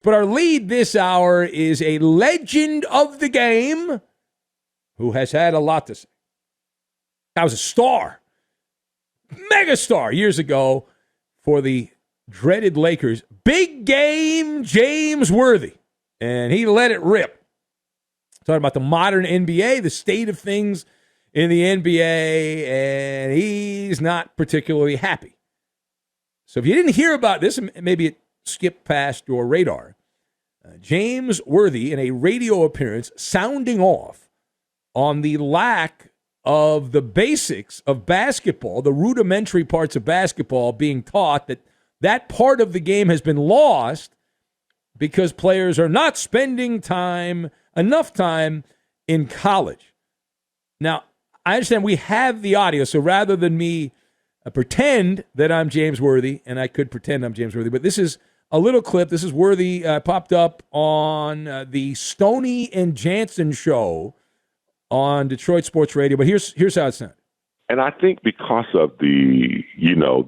But our lead this hour is a legend of the game who has had a lot to say. I was a star, megastar years ago for the dreaded Lakers. Big game James Worthy. And he let it rip. Talking about the modern NBA, the state of things in the NBA, and he's not particularly happy. So if you didn't hear about this, maybe it skipped past your radar. James Worthy, in a radio appearance, sounding off on the lack of the basics of basketball, the rudimentary parts of basketball being taught, that part of the game has been lost because players are not spending enough time in college. Now, I understand we have the audio, so rather than me pretend that I'm James Worthy, and I could pretend I'm James Worthy, but this is a little clip. This is Worthy, popped up on the Stoney and Jansen show on Detroit Sports Radio. But here's how it sounded. And I think because of the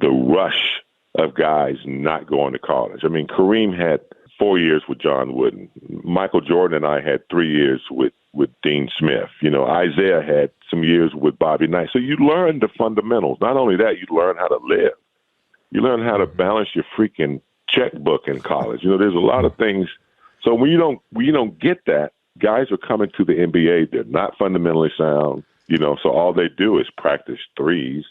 rush of guys not going to college. I mean, Kareem had 4 years with John Wooden. Michael Jordan and I had 3 years with Dean Smith. Isaiah had some years with Bobby Knight. So you learn the fundamentals. Not only that, you learn how to live. You learn how to balance your freaking checkbook in college. There's a lot of things. So when you don't get that, guys are coming to the NBA. They're not fundamentally sound. So all they do is practice threes,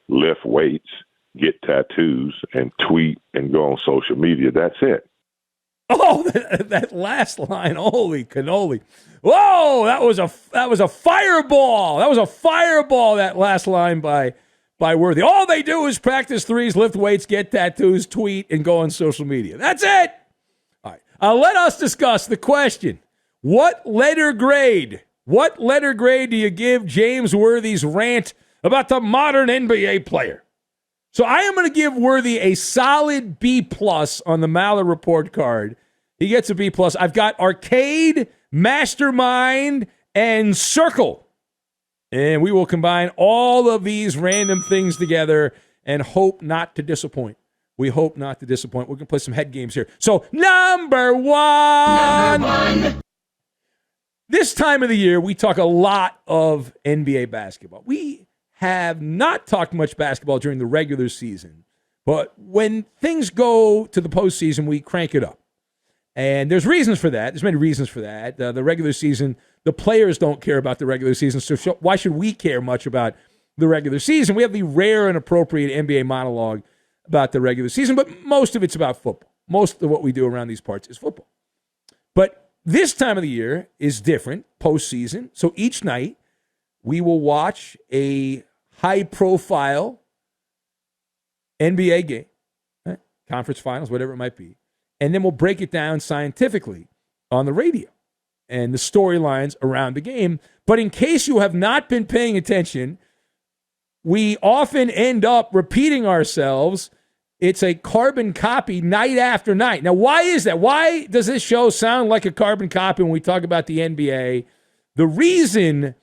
lift weights, get tattoos, and tweet and go on social media. That's it. Oh, that last line, holy cannoli. Whoa, that was a fireball. That was a fireball, that last line by Worthy. All they do is practice threes, lift weights, get tattoos, tweet, and go on social media. That's it. All right. Let us discuss the question. What letter grade do you give James Worthy's rant about the modern NBA player? So I am going to give Worthy a solid B+ on the MALLER report card. He gets a B+. I've got Arcade, Mastermind, and Circle. And we will combine all of these random things together and hope not to disappoint. We hope not to disappoint. We're going to play some head games here. So, number one. This time of the year, we talk a lot of NBA basketball. We have not talked much basketball during the regular season, but when things go to the postseason, we crank it up. And there's reasons for that. There's many reasons for that. The regular season, the players don't care about the regular season, so why should we care much about the regular season? We have the rare and appropriate NBA monologue about the regular season, but most of it's about football. Most of what we do around these parts is football. But this time of the year is different, postseason. So each night, we will watch a high-profile NBA game, right? Conference finals, whatever it might be, and then we'll break it down scientifically on the radio and the storylines around the game. But in case you have not been paying attention, we often end up repeating ourselves. It's a carbon copy night after night. Now, why is that? Why does this show sound like a carbon copy when we talk about the NBA? The reason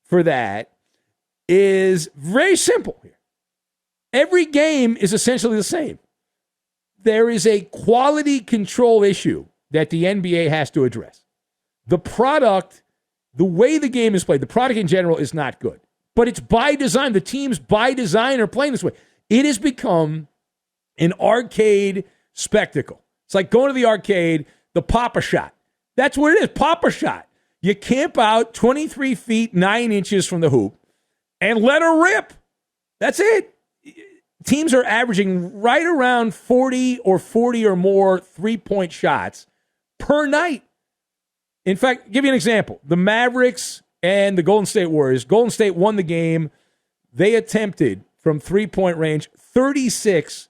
for that is very simple here. Every game is essentially the same. There is a quality control issue that the NBA has to address. The product, the way the game is played, the product in general is not good. But it's by design. The teams by design are playing this way. It has become an arcade spectacle. It's like going to the arcade, the Pop-A-Shot. That's what it is, Pop-A-Shot. You camp out 23 feet, 9 inches from the hoop and let her rip. That's it. Teams are averaging right around 40 or more three-point shots per night. In fact, give you an example. The Mavericks and the Golden State Warriors. Golden State won the game. They attempted from three-point range 36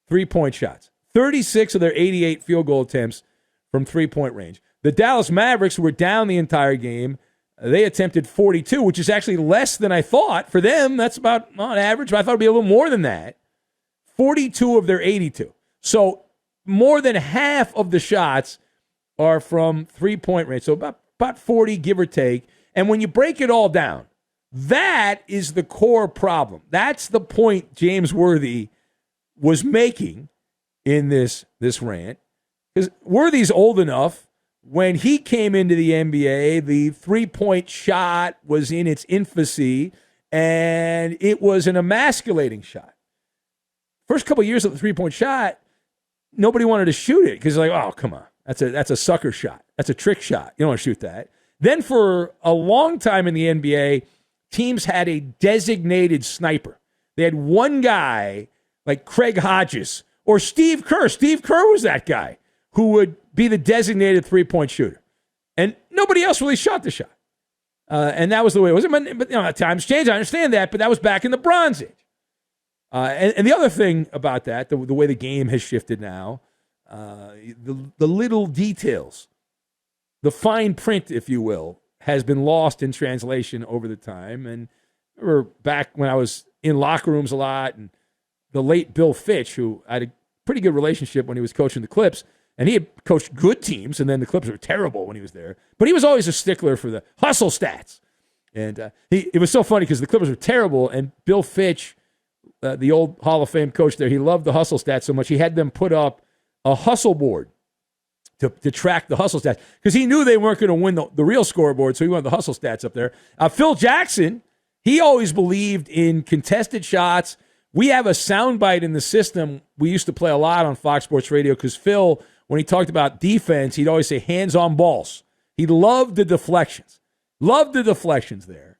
three-point shots. 36 of their 88 field goal attempts from three-point range. The Dallas Mavericks, who were down the entire game, they attempted 42, which is actually less than I thought. For them, that's about on average, but I thought it would be a little more than that. 42 of their 82. So more than half of the shots are from three-point range. So about 40, give or take. And when you break it all down, that is the core problem. That's the point James Worthy was making in this rant. because Worthy's old enough. When he came into the NBA, the three-point shot was in its infancy, and it was an emasculating shot. First couple of years of the three-point shot, nobody wanted to shoot it because like, oh, come on. That's a sucker shot. That's a trick shot. You don't want to shoot that. Then for a long time in the NBA, teams had a designated sniper. They had one guy like Craig Hodges or Steve Kerr. Steve Kerr was that guy who would be the designated three-point shooter. And nobody else really shot the shot. And that was the way it was. But times changed. I understand that, but that was back in the Bronze Age. And the other thing about that, the way the game has shifted now, the little details, the fine print, if you will, has been lost in translation over the time. And I remember back when I was in locker rooms a lot, and the late Bill Fitch, who I had a pretty good relationship when he was coaching the Clips, and he had coached good teams, and then the Clippers were terrible when he was there. But he was always a stickler for the hustle stats. And it was so funny because the Clippers were terrible, and Bill Fitch, the old Hall of Fame coach there, he loved the hustle stats so much, he had them put up a hustle board to track the hustle stats because he knew they weren't going to win the real scoreboard, so he wanted the hustle stats up there. Phil Jackson, he always believed in contested shots. We have a soundbite in the system we used to play a lot on Fox Sports Radio because Phil, when he talked about defense, he'd always say hands on balls. He loved the deflections. Loved the deflections there.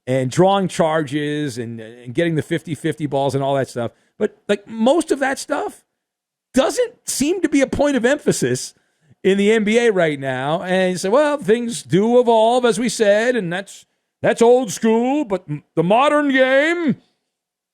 And drawing charges and getting the 50-50 balls and all that stuff. But like most of that stuff doesn't seem to be a point of emphasis in the NBA right now. And you say, well, things do evolve, as we said, and that's old school. But the modern game,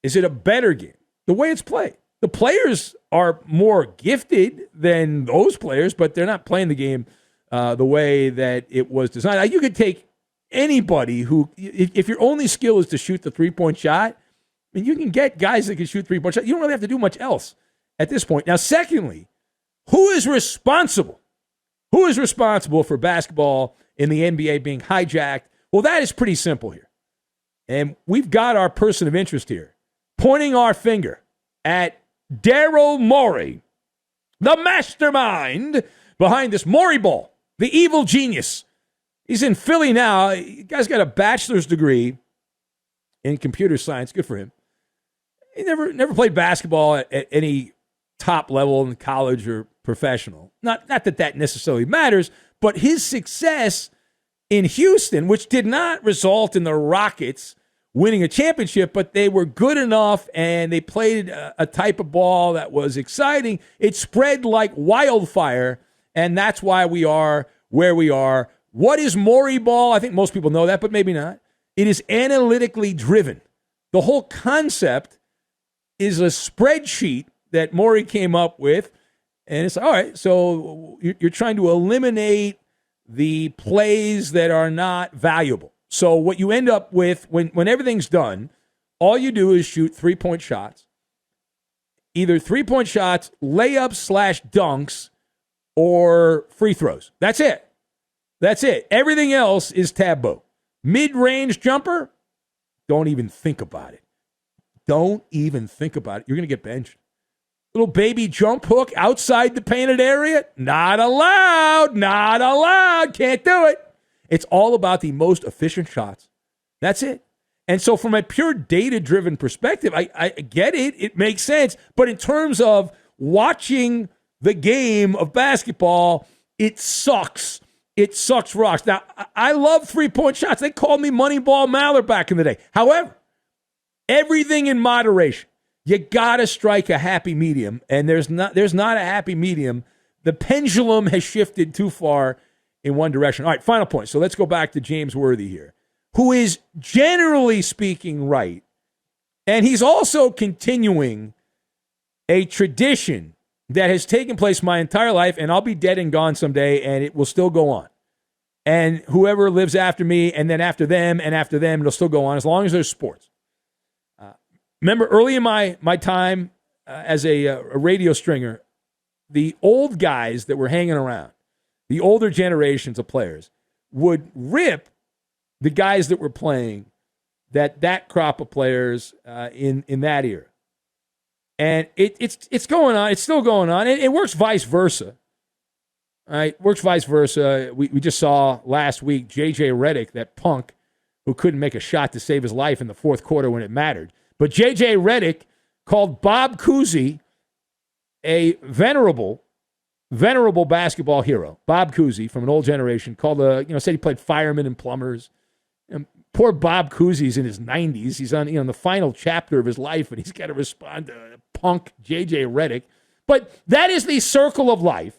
is it a better game? The way it's played. The players are more gifted than those players, but they're not playing the game the way that it was designed. Now, you could take anybody who, if your only skill is to shoot the three-point shot, I mean, you can get guys that can shoot three-point shots. You don't really have to do much else at this point. Now, secondly, who is responsible? Who is responsible for basketball in the NBA being hijacked? Well, that is pretty simple here. And we've got our person of interest here pointing our finger at Daryl Morey, the mastermind behind this Morey ball, the evil genius. He's in Philly now. The guy's got a bachelor's degree in computer science. Good for him. He never played basketball at any top level in college or professional. Not that necessarily matters, but his success in Houston, which did not result in the Rockets winning a championship, but they were good enough and they played a type of ball that was exciting. It spread like wildfire, and that's why we are where we are. What is Morey ball? I think most people know that, but maybe not. It is analytically driven. The whole concept is a spreadsheet that Morey came up with, and it's all right, so you're trying to eliminate the plays that are not valuable. So what you end up with when everything's done, all you do is shoot three-point shots, either three-point shots, layups / dunks, or free throws. That's it. That's it. Everything else is taboo. Mid-range jumper, don't even think about it. Don't even think about it. You're going to get benched. Little baby jump hook outside the painted area, not allowed. Not allowed. Can't do it. It's all about the most efficient shots. That's it. And so from a pure data-driven perspective, I get it. It makes sense. But in terms of watching the game of basketball, it sucks. It sucks rocks. Now, I love three-point shots. They called me Moneyball Maller back in the day. However, everything in moderation. You got to strike a happy medium, and there's not a happy medium. The pendulum has shifted too far in one direction. All right, final point. So let's go back to James Worthy here, who is generally speaking right, and he's also continuing a tradition that has taken place my entire life, and I'll be dead and gone someday, and it will still go on. And whoever lives after me, and then after them, and after them, it'll still go on as long as there's sports. Remember, early in my time as a radio stringer, the old guys that were hanging around, the older generations of players, would rip the guys that were playing that crop of players in that era. And it's going on. It's still going on. It works vice versa. All right, works vice versa. We just saw last week J.J. Redick, that punk who couldn't make a shot to save his life in the fourth quarter when it mattered. But J.J. Redick called Bob Cousy a venerable basketball hero. Bob Cousy from an old generation said he played firemen and plumbers. And poor Bob Cousy's in his 90s. He's on the final chapter of his life, and he's got to respond to punk J.J. Redick. But that is the circle of life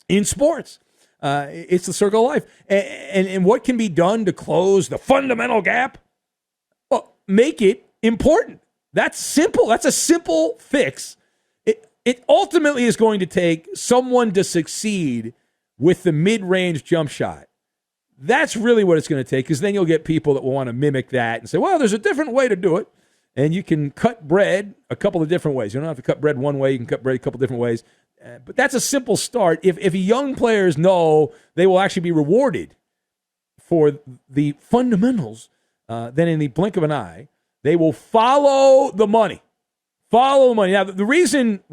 in sports. It's the circle of life. And what can be done to close the fundamental gap? Well, make it important. That's simple. That's a simple fix. It ultimately is going to take someone to succeed with the mid-range jump shot. That's really what it's going to take, because then you'll get people that will want to mimic that and say, well, there's a different way to do it. And you can cut bread a couple of different ways. You don't have to cut bread one way. You can cut bread a couple of different ways. But that's a simple start. If young players know they will actually be rewarded for the fundamentals, then in the blink of an eye, they will follow the money. Follow the money. Now, the reason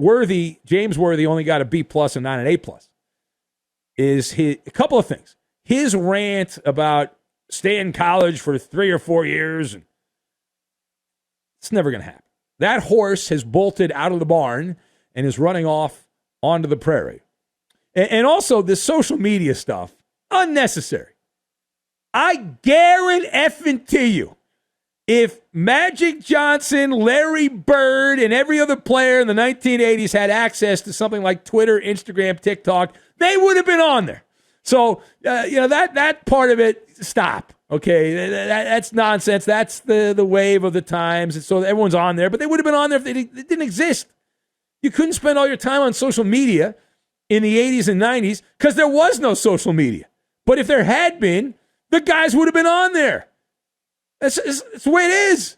James Worthy only got a B+ and not an A+, is a couple of things. His rant about staying in college for 3 or 4 years, and it's never going to happen. That horse has bolted out of the barn and is running off onto the prairie. And also, this social media stuff, unnecessary. I guarantee you, if Magic Johnson, Larry Bird, and every other player in the 1980s had access to something like Twitter, Instagram, TikTok, they would have been on there. So, that part of it, stop. Okay, that's nonsense. That's the wave of the times. And so everyone's on there, but they would have been on there if they didn't exist. You couldn't spend all your time on social media in the 80s and 90s because there was no social media. But if there had been, the guys would have been on there. That's the way it is.